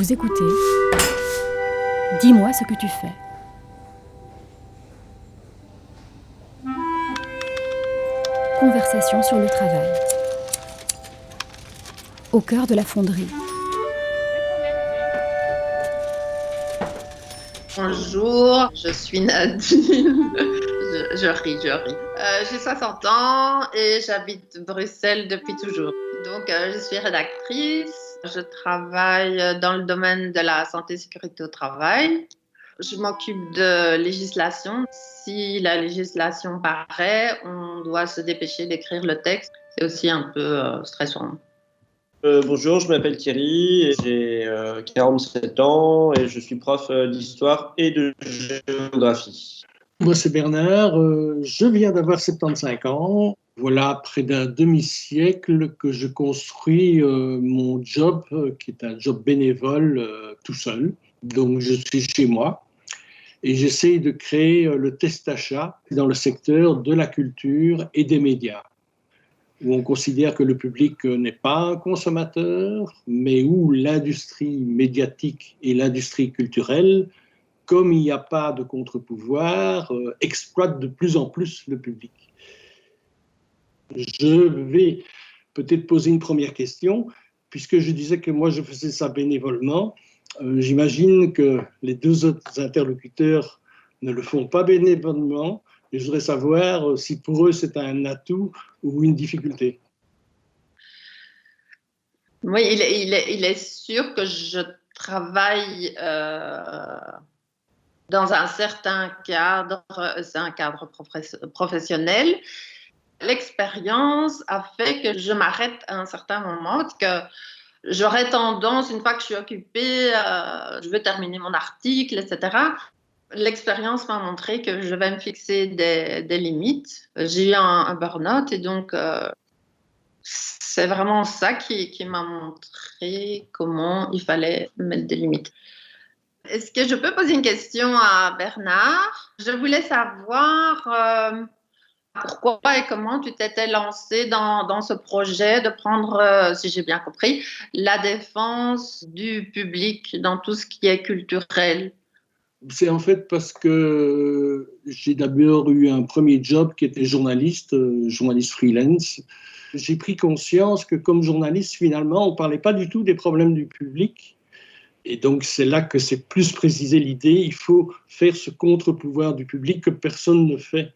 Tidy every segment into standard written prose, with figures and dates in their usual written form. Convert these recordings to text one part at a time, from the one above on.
Vous écoutez Dis-moi ce que tu fais. Conversation sur le travail. Au cœur de la fonderie. Bonjour, je suis Nadine. Je ris. J'ai 60 ans et j'habite Bruxelles depuis toujours. Donc, je suis rédactrice. Je travaille dans le domaine de la santé et sécurité au travail. Je m'occupe de législation. Si la législation paraît, on doit se dépêcher d'écrire le texte. C'est aussi un peu stressant. Bonjour, je m'appelle Thierry, j'ai 47 ans et je suis prof d'histoire et de géographie. Moi, c'est Bernard, je viens d'avoir 75 ans. Voilà près d'un demi-siècle que je construis mon job, qui est un job bénévole tout seul. Donc, je suis chez moi et j'essaie de créer le test achat dans le secteur de la culture et des médias, où on considère que le public n'est pas un consommateur, mais où l'industrie médiatique et l'industrie culturelle, comme il n'y a pas de contre-pouvoir, exploitent de plus en plus le public. Je vais peut-être poser une première question, puisque je disais que moi je faisais ça bénévolement. J'imagine que les deux autres interlocuteurs ne le font pas bénévolement. Et je voudrais savoir si pour eux c'est un atout ou une difficulté. Oui, il est sûr que je travaille dans un certain cadre, c'est un cadre professionnel. L'expérience a fait que je m'arrête à un certain moment, parce que j'aurais tendance, une fois que je suis occupée, je veux terminer mon article, etc. L'expérience m'a montré que je vais me fixer des limites. J'ai eu un burn-out et donc c'est vraiment ça qui m'a montré comment il fallait mettre des limites. Est-ce que je peux poser une question à Bernard? Je voulais savoir pourquoi et comment tu t'étais lancé dans ce projet de prendre, si j'ai bien compris, la défense du public dans tout ce qui est culturel. C'est en fait parce que j'ai d'abord eu un premier job qui était journaliste freelance. J'ai pris conscience que comme journaliste, finalement, on ne parlait pas du tout des problèmes du public. Et donc, c'est là que c'est plus précisé l'idée. Il faut faire ce contre-pouvoir du public que personne ne fait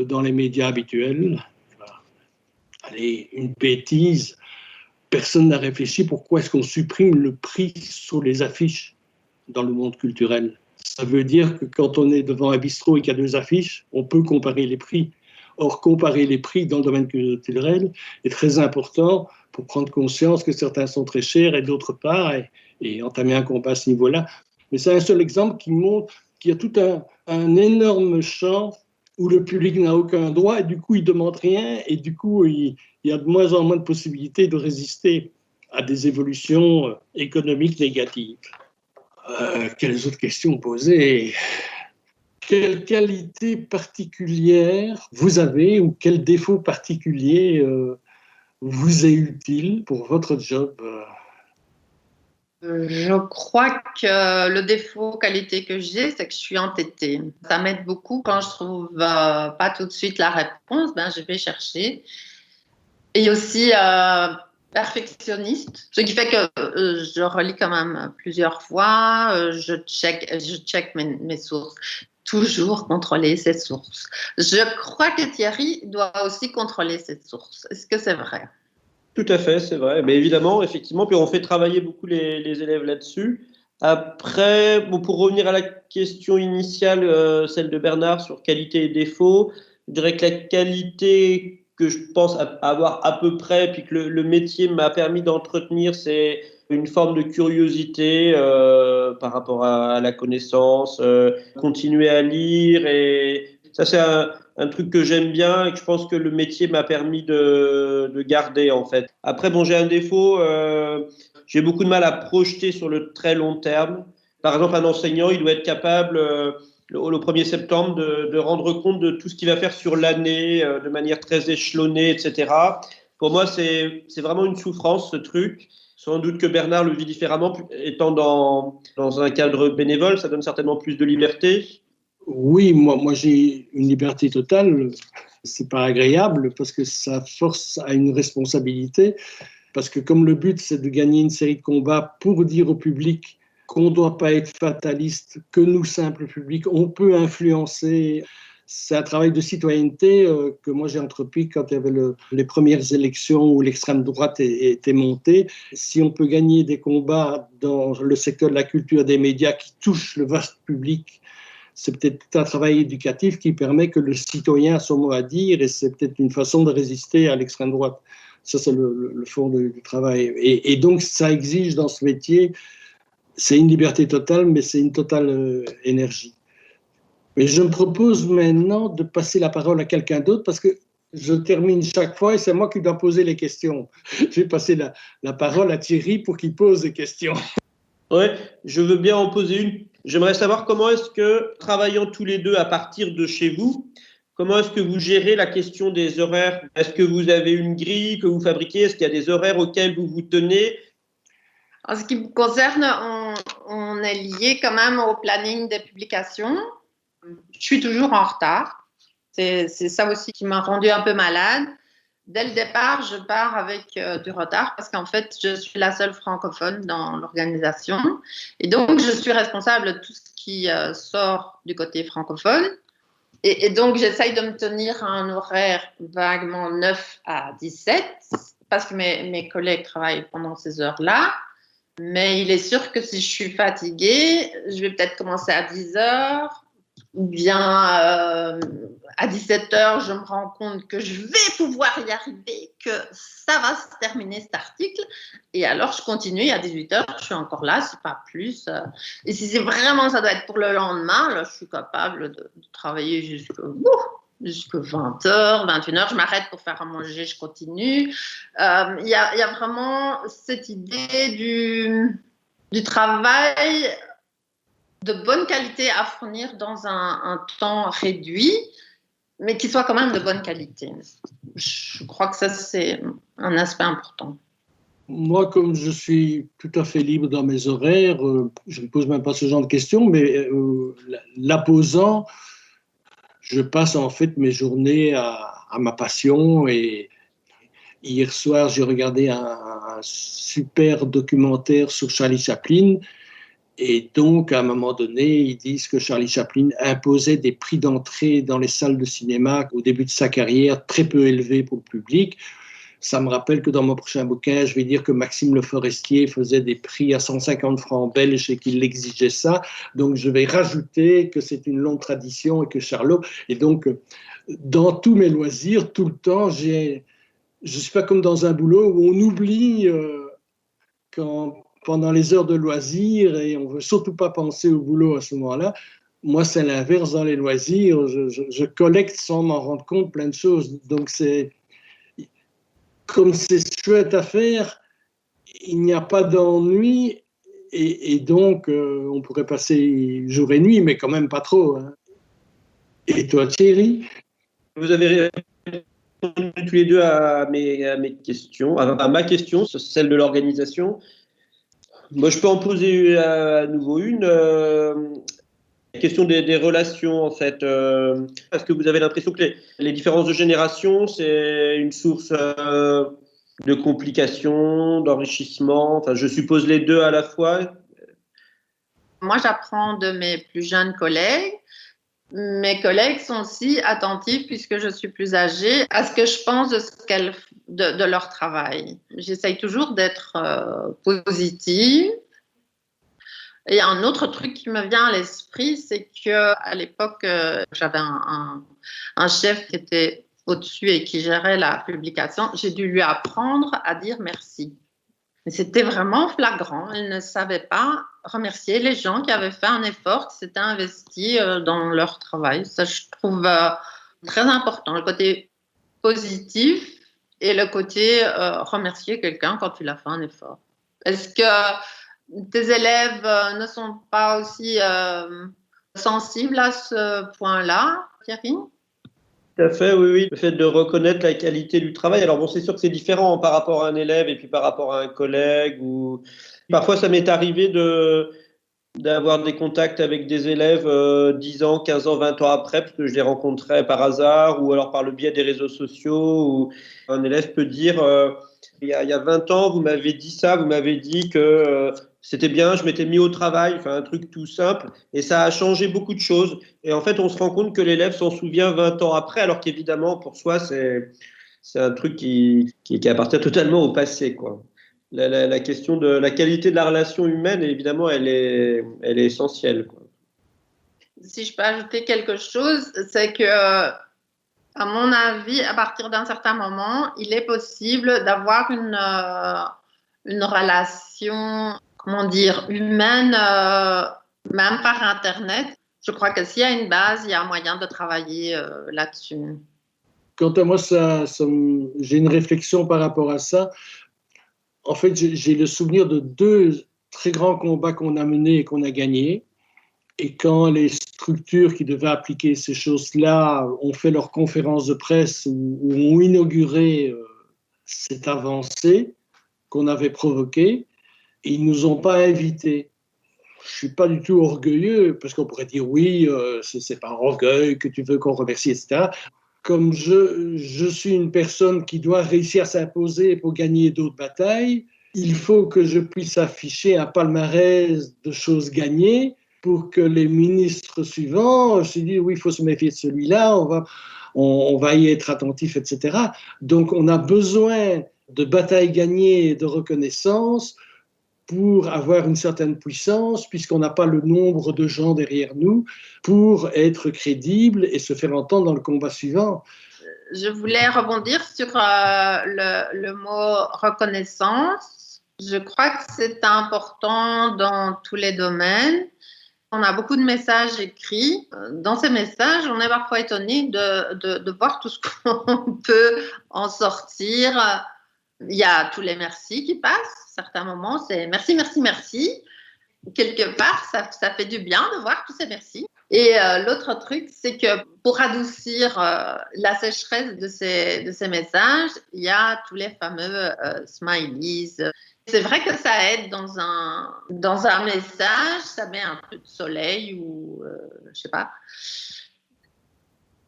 dans les médias habituels. Allez, une bêtise. Personne n'a réfléchi pourquoi est-ce qu'on supprime le prix sur les affiches dans le monde culturel. Ça veut dire que quand on est devant un bistrot et qu'il y a deux affiches, on peut comparer les prix. Or, comparer les prix dans le domaine culturel est très important pour prendre conscience que certains sont très chers et d'autres pas, et entamer un combat à ce niveau-là. Mais c'est un seul exemple qui montre qu'il y a tout un énorme champ où le public n'a aucun droit, et du coup, il ne demande rien, et du coup, il y a de moins en moins de possibilités de résister à des évolutions économiques négatives. Quelles autres questions poser? Quelle qualité particulière vous avez ou quel défaut particulier vous est utile pour votre job? Je crois que le défaut qualité que j'ai, c'est que je suis entêtée. Ça m'aide beaucoup quand je trouve pas tout de suite la réponse, je vais chercher. Et aussi perfectionniste, ce qui fait que je relis quand même plusieurs fois, je check mes sources. Toujours contrôler ses sources. Je crois que Thierry doit aussi contrôler ses sources. Est-ce que c'est vrai? Tout à fait, c'est vrai. Mais évidemment, effectivement, puis on fait travailler beaucoup les élèves là-dessus. Après, pour revenir à la question initiale, celle de Bernard sur qualité et défaut, je dirais que la qualité que je pense avoir à peu près, puis que le métier m'a permis d'entretenir, c'est une forme de curiosité par rapport à la connaissance, continuer à lire, et ça c'est un truc que j'aime bien et que je pense que le métier m'a permis de garder en fait. Après, j'ai un défaut, j'ai beaucoup de mal à projeter sur le très long terme. Par exemple, un enseignant, il doit être capable le 1er septembre de rendre compte de tout ce qu'il va faire sur l'année de manière très échelonnée, etc. Pour moi, c'est vraiment une souffrance, ce truc. Sans doute que Bernard le vit différemment, étant dans un cadre bénévole, ça donne certainement plus de liberté. Oui, moi j'ai une liberté totale. C'est pas agréable parce que ça force à une responsabilité. Parce que comme le but, c'est de gagner une série de combats pour dire au public qu'on ne doit pas être fataliste, que nous, simples publics, on peut influencer. C'est un travail de citoyenneté que moi j'ai entrepris quand il y avait les premières élections où l'extrême droite était montée. Si on peut gagner des combats dans le secteur de la culture, des médias qui touchent le vaste public, c'est peut-être un travail éducatif qui permet que le citoyen a son mot à dire et c'est peut-être une façon de résister à l'extrême droite. Ça, c'est le fond du travail. Et donc, ça exige dans ce métier, c'est une liberté totale, mais c'est une totale énergie. Mais je me propose maintenant de passer la parole à quelqu'un d'autre parce que je termine chaque fois et c'est moi qui dois poser les questions. Je vais passer la parole à Thierry pour qu'il pose des questions. Ouais, je veux bien en poser une. J'aimerais savoir comment est-ce que, travaillant tous les deux à partir de chez vous, comment est-ce que vous gérez la question des horaires? Est-ce que vous avez une grille que vous fabriquez? Est-ce qu'il y a des horaires auxquels vous vous tenez? En ce qui me concerne, on est lié quand même au planning des publications. Je suis toujours en retard. C'est ça aussi qui m'a rendue un peu malade. Dès le départ, je pars avec du retard parce qu'en fait, je suis la seule francophone dans l'organisation. Et donc, je suis responsable de tout ce qui sort du côté francophone. Et donc, j'essaye de me tenir à un horaire vaguement 9 à 17 parce que mes collègues travaillent pendant ces heures-là. Mais il est sûr que si je suis fatiguée, je vais peut-être commencer à 10 heures ou bien à 17 heures, je me rends compte que je vais pouvoir y arriver, que ça va se terminer cet article. Et alors, je continue à 18 heures, je suis encore là, c'est pas plus. Et si c'est vraiment, ça doit être pour le lendemain, là, je suis capable de travailler jusqu'à 20 heures, 21 heures. Je m'arrête pour faire à manger, je continue. Il y a vraiment cette idée du travail de bonne qualité à fournir dans un temps réduit, mais qui soit quand même de bonne qualité. Je crois que ça, c'est un aspect important. Moi, comme je suis tout à fait libre dans mes horaires, je ne me pose même pas ce genre de questions, mais la posant, je passe en fait mes journées à ma passion. Et hier soir, j'ai regardé un super documentaire sur Charlie Chaplin. Et donc, à un moment donné, ils disent que Charlie Chaplin imposait des prix d'entrée dans les salles de cinéma au début de sa carrière, très peu élevés pour le public. Ça me rappelle que dans mon prochain bouquin, je vais dire que Maxime Le Forestier faisait des prix à 150 francs belges et qu'il exigeait ça. Donc, je vais rajouter que c'est une longue tradition et que Charlot... Et donc, dans tous mes loisirs, tout le temps, je ne suis pas comme dans un boulot où on oublie pendant les heures de loisirs et on ne veut surtout pas penser au boulot à ce moment-là. Moi, c'est l'inverse dans les loisirs. Je collecte sans m'en rendre compte plein de choses. Donc, comme c'est chouette à faire, il n'y a pas d'ennui et donc on pourrait passer jour et nuit, mais quand même pas trop. Hein. Et toi, Thierry? Vous avez répondu tous les deux à mes questions, à ma question, celle de l'organisation. Moi, je peux en poser à nouveau une. La question des relations, en fait. Est-ce que vous avez l'impression que les différences de génération, c'est une source de complications, d'enrichissement? Enfin, je suppose les deux à la fois. Moi, j'apprends de mes plus jeunes collègues. Mes collègues sont aussi attentifs, puisque je suis plus âgée, à ce que je pense de leur travail. J'essaye toujours d'être positive. Et un autre truc qui me vient à l'esprit, c'est qu'à l'époque, j'avais un chef qui était au-dessus et qui gérait la publication. J'ai dû lui apprendre à dire merci. Mais c'était vraiment flagrant. Il ne savait pas remercier les gens qui avaient fait un effort, qui s'étaient investis dans leur travail. Ça, je trouve très important. Le côté positif et le côté remercier quelqu'un quand il a fait un effort. Est-ce que tes élèves ne sont pas aussi sensibles à ce point-là, Thierry? Tout à fait, oui, oui. Le fait de reconnaître la qualité du travail. Alors bon, c'est sûr que c'est différent par rapport à un élève et puis par rapport à un collègue. Ou parfois, ça m'est arrivé d'avoir des contacts avec des élèves 10 ans, 15 ans, 20 ans après, parce que je les rencontrais par hasard ou alors par le biais des réseaux sociaux. Où un élève peut dire il y a 20 ans, vous m'avez dit ça, vous m'avez dit que c'était bien, je m'étais mis au travail, enfin un truc tout simple, et ça a changé beaucoup de choses. Et en fait, on se rend compte que l'élève s'en souvient 20 ans après, alors qu'évidemment, pour soi, c'est un truc qui appartient totalement au passé, quoi. La question de la qualité de la relation humaine, évidemment, elle est essentielle, quoi. Si je peux ajouter quelque chose, c'est que, à mon avis, à partir d'un certain moment, il est possible d'avoir une relation, comment dire, humaine, même par Internet. Je crois que s'il y a une base, il y a un moyen de travailler là-dessus. Quant à moi, j'ai une réflexion par rapport à ça. En fait, j'ai le souvenir de 2 très grands combats qu'on a menés et qu'on a gagnés. Et quand les structures qui devaient appliquer ces choses-là ont fait leur conférence de presse ou ont inauguré cette avancée qu'on avait provoquée, ils ne nous ont pas invités. Je ne suis pas du tout orgueilleux, parce qu'on pourrait dire oui, c'est pas un orgueil que tu veux qu'on remercie, etc. Comme je suis une personne qui doit réussir à s'imposer pour gagner d'autres batailles, il faut que je puisse afficher un palmarès de choses gagnées pour que les ministres suivants se disent oui, il faut se méfier de celui-là, on va y être attentif, etc. Donc on a besoin de batailles gagnées et de reconnaissance pour avoir une certaine puissance, puisqu'on n'a pas le nombre de gens derrière nous, pour être crédible et se faire entendre dans le combat suivant. Je voulais rebondir sur le mot reconnaissance. Je crois que c'est important dans tous les domaines. On a beaucoup de messages écrits. Dans ces messages, on est parfois étonné de voir tout ce qu'on peut en sortir. Il y a tous les merci qui passent. Certains moments, c'est merci, merci, merci. Quelque part, ça fait du bien de voir tous ces merci. Et l'autre truc, c'est que pour adoucir la sécheresse de ces messages, il y a tous les fameux smileys. C'est vrai que ça aide dans un message, ça met un peu de soleil ou je sais pas.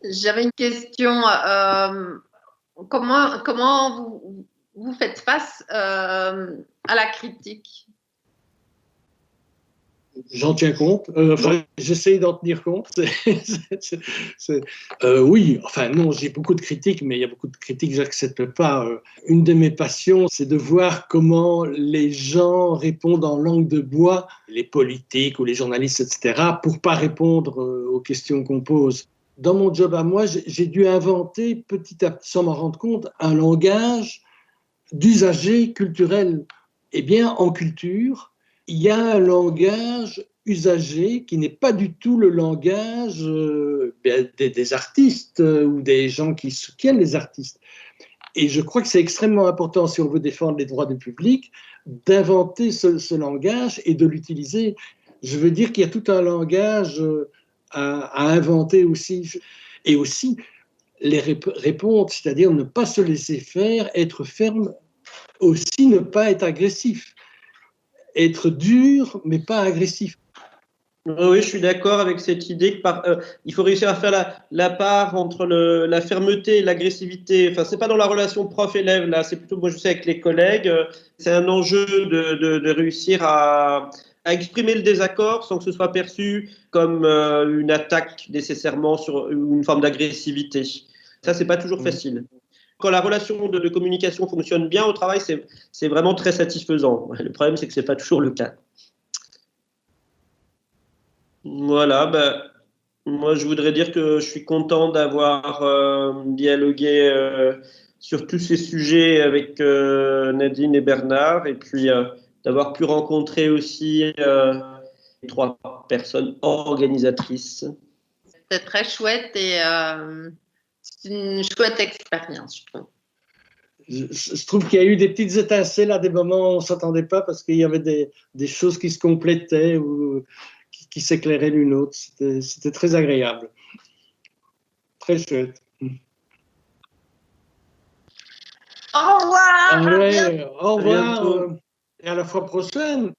J'avais une question. Comment vous faites face à la critique? J'en tiens compte. J'essaye d'en tenir compte. Oui, enfin non, j'ai beaucoup de critiques, mais il y a beaucoup de critiques que j'accepte pas. Une de mes passions, c'est de voir comment les gens répondent en langue de bois, les politiques ou les journalistes, etc., pour pas répondre aux questions qu'on pose. Dans mon job à moi, j'ai dû inventer petit à petit, sans m'en rendre compte, un langage d'usager culturel. Eh bien, en culture, il y a un langage usagé qui n'est pas du tout le langage des artistes ou des gens qui soutiennent les artistes. Et je crois que c'est extrêmement important, si on veut défendre les droits du public, d'inventer ce langage et de l'utiliser. Je veux dire qu'il y a tout un langage à inventer aussi. Et aussi, les répondre, c'est-à-dire ne pas se laisser faire, être ferme, aussi ne pas être agressif. Être dur, mais pas agressif. Oui, je suis d'accord avec cette idée il faut réussir à faire la part entre la fermeté et l'agressivité. Enfin, c'est pas dans la relation prof-élève, là, c'est plutôt, moi je sais, avec les collègues, c'est un enjeu de réussir à exprimer le désaccord sans que ce soit perçu comme une attaque nécessairement sur une forme d'agressivité. Ça, c'est pas toujours facile. Quand la relation de communication fonctionne bien au travail, c'est vraiment très satisfaisant. Le problème, c'est que ce n'est pas toujours le cas. Voilà, moi, je voudrais dire que je suis content d'avoir dialogué sur tous ces sujets avec Nadine et Bernard, et puis d'avoir pu rencontrer aussi 3 personnes organisatrices. C'était très chouette et c'est une chouette expérience, je trouve. Je trouve qu'il y a eu des petites étincelles à des moments où on ne s'attendait pas parce qu'il y avait des choses qui se complétaient ou qui s'éclairaient l'une l'autre. C'était très agréable. Très chouette. Au revoir. Allez, au revoir bientôt. et à la fois prochaine.